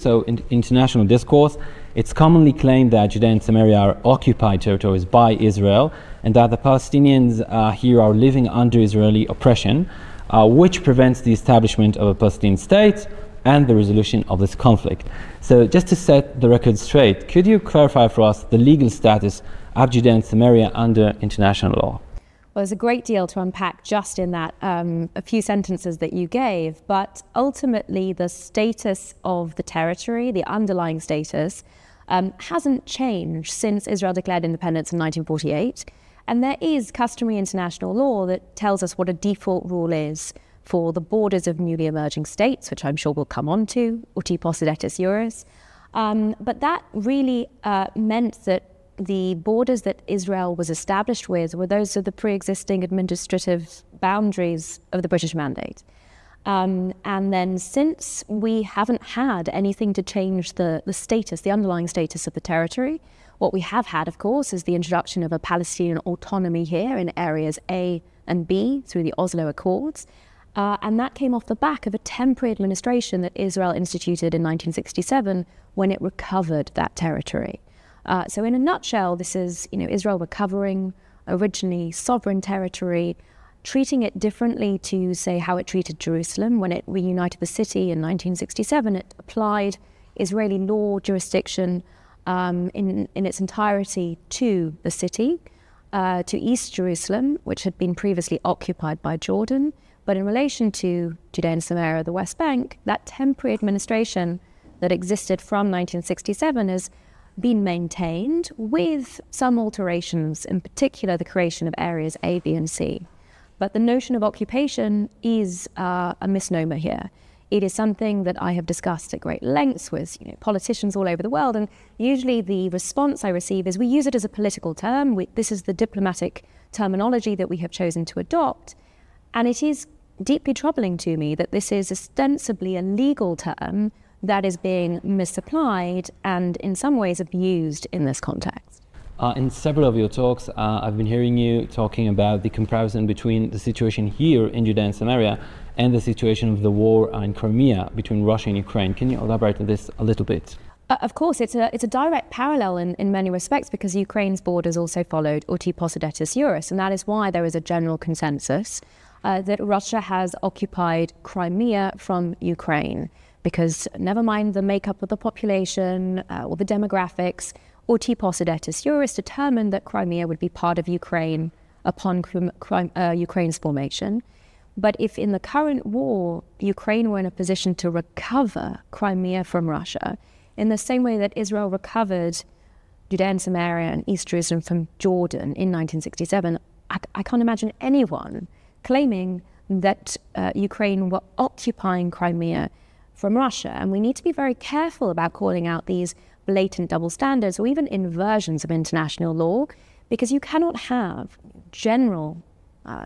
So in international discourse, it's commonly claimed that Judea and Samaria are occupied territories by Israel and that the Palestinians here are living under Israeli oppression, which prevents the establishment of a Palestinian state and the resolution of this conflict. So just to set the record straight, could you clarify for us the legal status of Judea and Samaria under international law? Well, there's a great deal to unpack just in that a few sentences that you gave, but ultimately the status of the territory, the underlying status, hasn't changed since Israel declared independence in 1948. And there is customary international law that tells us what a default rule is for the borders of newly emerging states, which I'm sure we'll come on to, uti possidetis juris. But that really meant that the borders that Israel was established with were those of the pre-existing administrative boundaries of the British Mandate. And then since we haven't had anything to change the status, the underlying status of the territory, what we have had, of course, is the introduction of a Palestinian autonomy here in areas A and B through the Oslo Accords. And that came off the back of a temporary administration that Israel instituted in 1967 when it recovered that territory. So in a nutshell, this is Israel recovering originally sovereign territory, treating it differently to, say, how it treated Jerusalem. When it reunited the city in 1967, it applied Israeli law jurisdiction in its entirety to the city, to East Jerusalem, which had been previously occupied by Jordan. But in relation to Judea and Samaria, the West Bank, that temporary administration that existed from 1967 has been maintained with some alterations, in particular the creation of areas A, B, and C. But the notion of occupation is a misnomer here. It is something that I have discussed at great lengths with politicians all over the world, and usually the response I receive is we use it as a political term. This is the diplomatic terminology that we have chosen to adopt, and it is deeply troubling to me that this is ostensibly a legal term that is being misapplied and in some ways abused in this context. In several of your talks, I've been hearing you talking about the comparison between the situation here in Judea and Samaria and the situation of the war in Crimea between Russia and Ukraine. Can you elaborate on this a little bit? Of course, it's a direct parallel in many respects because Ukraine's borders also followed uti possidetis juris, and that is why there is a general consensus that Russia has occupied Crimea from Ukraine. Because never mind the makeup of the population or the demographics, uti possidetis juris determined that Crimea would be part of Ukraine upon Ukraine's formation. But if in the current war, Ukraine were in a position to recover Crimea from Russia, in the same way that Israel recovered Judea and Samaria and East Jerusalem from Jordan in 1967, I can't imagine anyone claiming that Ukraine were occupying Crimea from Russia. And we need to be very careful about calling out these blatant double standards or even inversions of international law, because you cannot have general,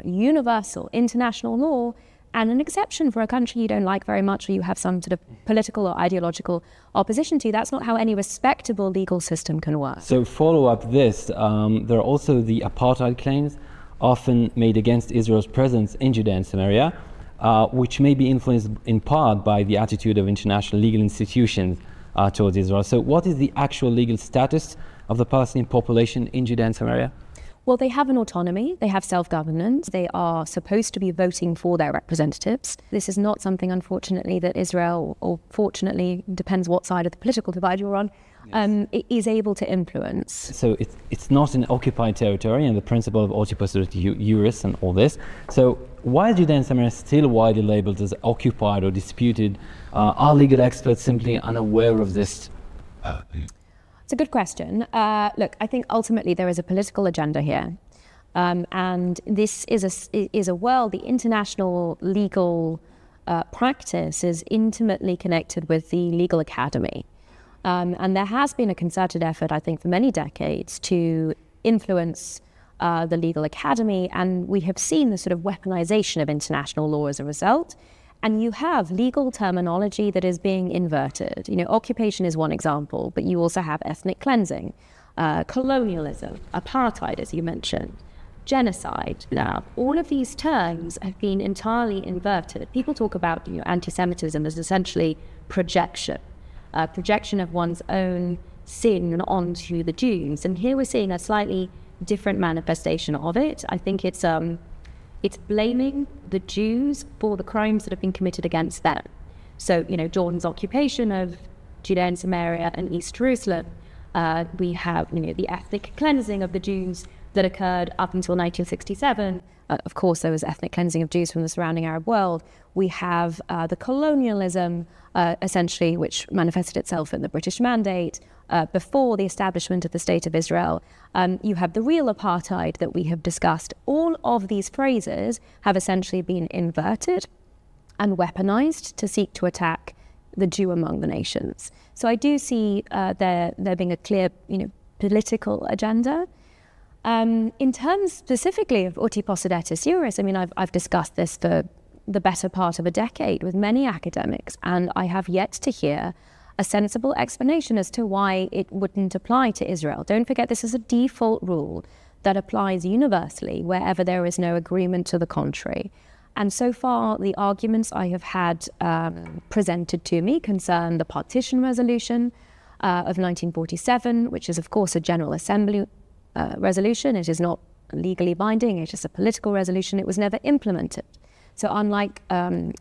universal international law and an exception for a country you don't like very much or you have some sort of political or ideological opposition to. That's not how any respectable legal system can work. So follow up this, there are also the apartheid claims often made against Israel's presence in Judea and Samaria, which may be influenced in part by the attitude of international legal institutions towards Israel. So what is the actual legal status of the Palestinian population in Judea and Samaria? Well, they have an autonomy, they have self-governance, they are supposed to be voting for their representatives. This is not something, unfortunately, that Israel, or fortunately, depends what side of the political divide you're on, is able to influence. So it's not an occupied territory, and the principle of uti possidetis juris and all this. So why is Judea and Samaria still widely labeled as occupied or disputed? Are legal experts simply unaware of this? It's a good question. Look, I think ultimately there is a political agenda here. And this is a world, the international legal practice is intimately connected with the legal academy. And there has been a concerted effort, I think, for many decades to influence the legal academy. And we have seen the sort of weaponization of international law as a result. And you have legal terminology that is being inverted. Occupation is one example, but you also have ethnic cleansing, colonialism, apartheid, as you mentioned, genocide. Now, all of these terms have been entirely inverted. People talk about anti-Semitism as essentially projection. projection of one's own sin onto the Jews. And here we're seeing a slightly different manifestation of it. I think it's blaming the Jews for the crimes that have been committed against them. So, you know, Jordan's occupation of Judea and Samaria and East Jerusalem. We have, you know, the ethnic cleansing of the Jews that occurred up until 1967. Of course, there was ethnic cleansing of Jews from the surrounding Arab world. We have the colonialism, essentially, which manifested itself in the British Mandate before the establishment of the State of Israel. You have the real apartheid that we have discussed. All of these phrases have essentially been inverted and weaponized to seek to attack the Jew among the nations. So I do see there being a clear, you know, political agenda. In terms specifically of uti possidetis iuris, I mean, I've discussed this for the better part of a decade with many academics, and I have yet to hear a sensible explanation as to why it wouldn't apply to Israel. Don't forget, this is a default rule that applies universally wherever there is no agreement to the contrary. And so far, the arguments I have had presented to me concern the partition resolution of 1947, which is, of course, a General Assembly resolution. It is not legally binding. It is a political resolution. It was never implemented. So unlike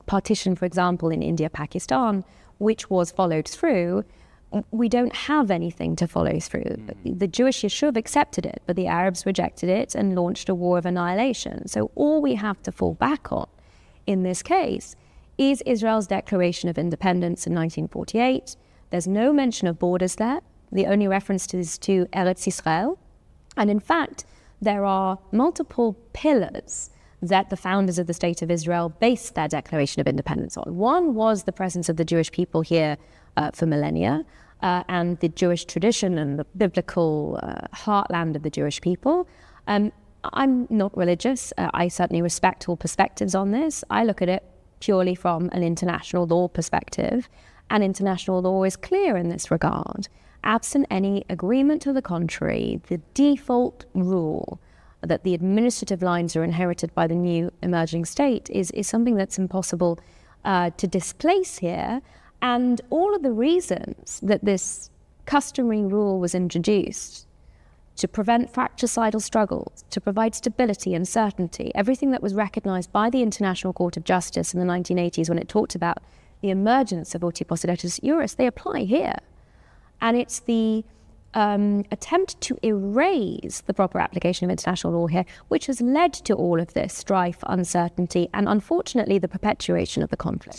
partition, for example, in India, Pakistan, which was followed through, we don't have anything to follow through. The Jewish Yishuv accepted it, but the Arabs rejected it and launched a war of annihilation. So all we have to fall back on in this case is Israel's declaration of independence in 1948. There's no mention of borders there. The only reference is to Eretz Yisrael. And in fact, there are multiple pillars that the founders of the State of Israel based their Declaration of Independence on. One was the presence of the Jewish people here for millennia, and the Jewish tradition and the biblical heartland of the Jewish people. I'm not religious. I certainly respect all perspectives on this. I look at it purely from an international law perspective, and international law is clear in this regard. Absent any agreement to the contrary, the default rule that the administrative lines are inherited by the new emerging state is something that's impossible to displace here. And all of the reasons that this customary rule was introduced to prevent fratricidal struggles, to provide stability and certainty, everything that was recognized by the International Court of Justice in the 1980s when it talked about the emergence of uti possidetis iuris, they apply here. And it's the attempt to erase the proper application of international law here, which has led to all of this strife, uncertainty, and unfortunately the perpetuation of the conflict.